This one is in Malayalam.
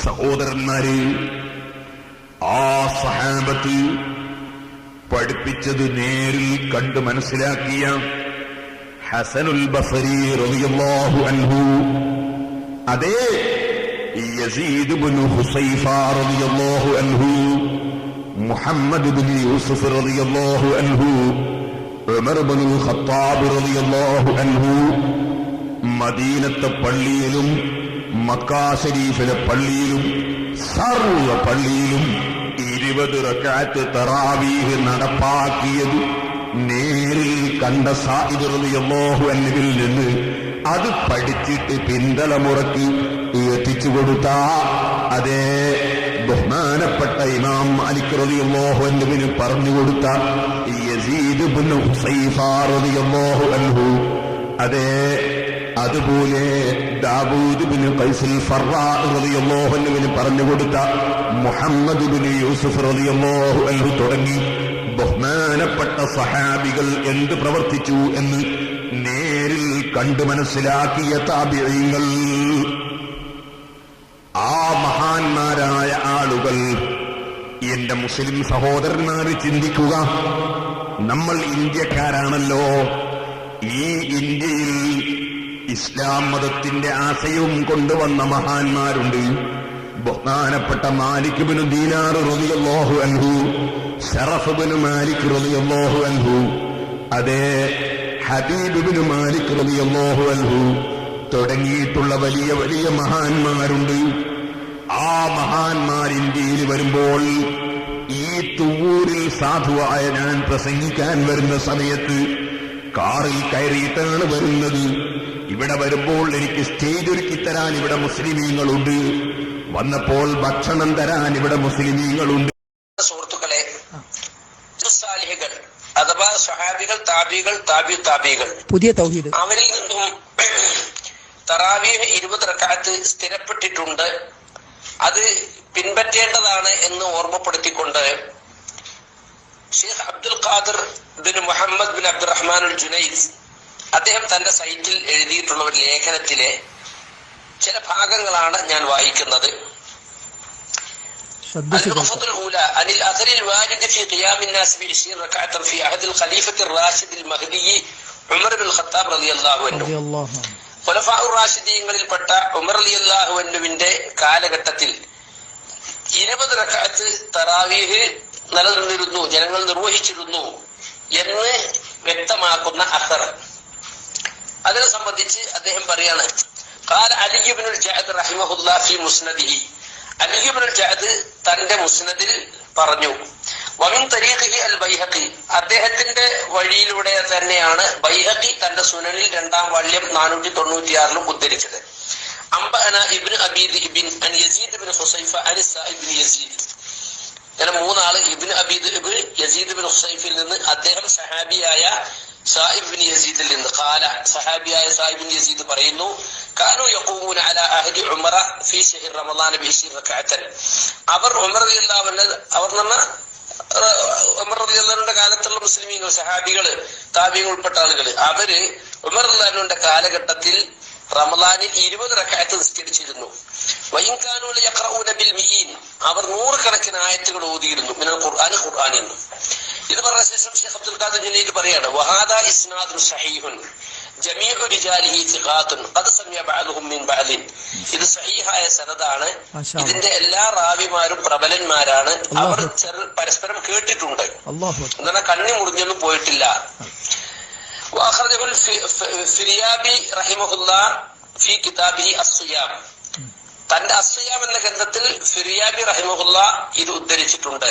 സഹോദരന്മാരെ, ആ സഹാബത്ത് പഠിപ്പിച്ചത് നേരിൽ കണ്ട് മനസ്സിലാക്കിയ ഹസനുൽ ബസരി റളിയല്ലാഹു അൻഹു, അതേ യസീദ് ഇബ്നു ഹുസൈഫ റളിയല്ലാഹു അൻഹു, മുഹമ്മദ് ഇബ്നു യൂസുഫ് റളിയല്ലാഹു അൻഹു, ഉമർ ഇബ്നുൽ ഖത്താബ് റളിയല്ലാഹു അൻഹു മദീനത്തെ പള്ളിയിലും മക്കാ ശരീഫിലെ പള്ളിയിലും സർവ്വ പള്ളിയിലും 20 റക്അത്ത് തറാവീഹ് നടപ്പാക്കിയത് നേരിൽ കണ്ട സഈദ് റളിയല്ലാഹു അൻഹുവിൽ നിന്ന് അത് പഠിച്ചിട്ട് പിന്തലമുറക്ക് എത്തിച്ചു കൊടുത്ത അതേ ബഹുമാനപ്പെട്ട ഇമാം മാലിക് റളിയല്ലാഹു അൻഹുവിന് പറഞ്ഞുകൊടുത്ത യസീദ് ഇബ്നു ഹുസൈഫ റളിയല്ലാഹു അൻഹു, അതേ അതുപോലെ ദാവൂദ് ഇബ്നു ഖൈസുൽ ഫർറാ റളിയല്ലാഹു അൻഹുവിന് പറഞ്ഞുകൊടുത്ത മുഹമ്മദ് ഇബ്നു യൂസുഫ് റളിയല്ലാഹു അൻഹു തുടങ്ങി ബഹുമാനപ്പെട്ട സഹാബികൾ എന്ത് പ്രവർത്തിച്ചു എന്ന് നേരിൽ കണ്ടു മനസ്സിലാക്കിയ താബിഈങ്ങൾ, ആ മഹാന്മാരായ ആളുകൾ. എന്റെ മുസ്ലിം സഹോദരന്മാര് ചിന്തിക്കുക, നമ്മൾ ഇന്ത്യക്കാരാണല്ലോ. ഈ ഇന്ത്യയിൽ ഇസ്ലാം മതത്തിന്റെ ആശയവും കൊണ്ടുവന്ന മഹാന്മാരുണ്ട്. ബഹുമാനപ്പെട്ട മാലിക് ഇബ്നു ദീനാർ റളിയല്ലാഹു അൻഹു, ശറഫ് ഇബ്നു മാലിക് റളിയല്ലാഹു അൻഹു, അതേ ഹബീബ് ഇബ്നു മാലിക് റളിയല്ലാഹു അൻഹു തുടങ്ങിയിട്ടുള്ള വലിയ വലിയ മഹാന്മാരുണ്ട്. ആ മഹാന്മാർ ഇന്ത്യയിൽ വരുമ്പോൾ ഈ തുവൂരിൽ സാധുവായ ഞാൻ പ്രസംഗിക്കാൻ വരുന്ന സമയത്ത് കാറിൽ കയറിയിട്ടാണ് വരുന്നത്. ഇവിടെ വരുമ്പോൾ എനിക്ക് സ്റ്റേജ് ഒരുക്കി തരാൻ ഇവിടെ മുസ്ലിമീങ്ങളുണ്ട്, വന്നപ്പോൾ ഭക്ഷണം തരാൻ ഇവിടെ മുസ്ലിമീങ്ങളുണ്ട്. സുഹൃത്തുക്കളെ, സാലിഹുകൾ അഥവാ സ്വഹാബികൾ, താബികൾ, താബികൾ, പുതിയ തൗഹീദ്, അവരിൽ നിന്നും തറാവീഹ് 20 റക്അത്ത് സ്ഥിരപ്പെട്ടിട്ടുണ്ട്. അത് പിൻപറ്റേണ്ടതാണ് എന്ന് ഓർമ്മപ്പെടുത്തിക്കൊണ്ട് Sheikh Abdul Khadir bin Muhammad bin Abdulrahman അൽ ജുനൈദ് അദ്ദേഹം തന്റെ സൈറ്റിൽ എഴുതിയിട്ടുള്ള ഒരു ലേഖനത്തിലെ ചില ഭാഗങ്ങളാണ് ഞാൻ വായിക്കുന്നത്. النقطة الأولى عن الأثر الوارد في قيام الناس ب20 ركعة في عهد الخليفة الراشد المهدي عمر بن الخطاب رضي الله عنه. ഖുലഫാഉ റാഷിദീങ്ങളിൽപ്പെട്ട ഉമർ റളിയല്ലാഹു അൻഹുവിന്റെ കാലഘട്ടത്തിൽ 20 റക്അത്ത് തറാവീഹ് നിലനിന്നിരുന്നു, ജനങ്ങൾ നിർവഹിച്ചിരുന്നു എന്ന് വ്യക്തമാക്കുന്ന അസർ. അതിനെ സംബന്ധിച്ച് അദ്ദേഹം പറയാണ്, ഖാല അലി ഇബ്നുൽ ജഅദ് റഹിമഹുല്ലാഹ് ഫീ മുസ്നദിഹി, അലി ഇബ്നുൽ ജഅദ് തന്റെ മുസ്നദിൽ പറഞ്ഞു, വമിൻ തരീഖിഹി അൽ ബൈഹഖി, അദ്ദേഹത്തിന്റെ വഴിയിലൂടെ തന്നെയാണ് ബൈഹഖി തന്റെ സുനനിൽ 2-ാം വാള്യം 496 ഉദ്ധരിച്ചത്. അംബഅന ഇബ്നു അബീ ദിബ്ൻ അൻ യസീദ് ഇബ്നു ഹുസൈഫ അൻ സഈദ് ഇബ്നു യസീദ്, അങ്ങനെ 3 ആള് ഇബ്നു അബീ ദിബ് യസീദ് ഇബ്നു ഹുസൈഫിൽ നിന്ന്, അദ്ദേഹം സഹാബിയായ സഈദ് ഇബ്നു യസീദിൽ നിന്ന്, ഖാല സഹാബിയായ സഈദ് ഇബ്നു യസീദ് പറയുന്നു, കാനു യഖൂമുന അലാ അഹദി ഉമറ ഫീ ശഹ്ർ റമളാൻ ബി20 റക്അത്തൻ, അവർ ഉമർ റളിയല്ലാഹു അൻഹു, അവർ ഉമർ റളിയല്ലാഹുവിന്റെ കാലത്തുള്ള മുസ്ലിമീങ്ങൾ, സഹാബികള്, താബിഈങ്ങൾ ഉൾപ്പെട്ട ആളുകൾ, അവര് ഉമർ റളിയല്ലാഹുവിന്റെ കാലഘട്ടത്തിൽ റമളാനിൽ 20 റക്അത്ത് നിസ്കരിച്ചിരുന്നു. വഇൻകാനു യഖറഊന ബിൽ മിഈൻ, അവർ 100 കണക്കിന് ആയത്തുകൾ ഓതിയിരുന്നു. മിനൽ ഖുർആനി, ഖുർആനിൽ നിന്ന്. ഇത് പറഞ്ഞ ശേഷം ഷെയ്ഖ് അബ്ദുൽ ഖാദിർ ജിലാനി പറയാണ്, വഹാദാ ഇസ്നാദുൻ സഹീഹുൻ ജമീഉ റിജാലിഹി സിഖാത്തുൻ ഖദ് സമിഅ ബഅദുഹും മിൻ ബഅദിൻ, ഇത് സഹീഹായ സനദാണ്. ഇതിന്റെ എല്ലാ റാവിമാരും പ്രബലന്മാരാണ്, അവർ പരസ്പരം കേട്ടിട്ടുണ്ട്, എന്നാൽ കണ്ണി മുറിഞ്ഞൊന്നും പോയിട്ടില്ല. വഅഖറജഹുൽ ഫിരിയാബി റഹിമഹുല്ലാഹ് ഫീ കിതാബിഹി അസ്സിയാം, തന്റെ അസ്സിയാം എന്ന ഗ്രന്ഥത്തിൽ ഫിരിയാബി റഹിമഹുല്ലാഹ് ഇത് ഉദ്ധരിച്ചിട്ടുണ്ട്.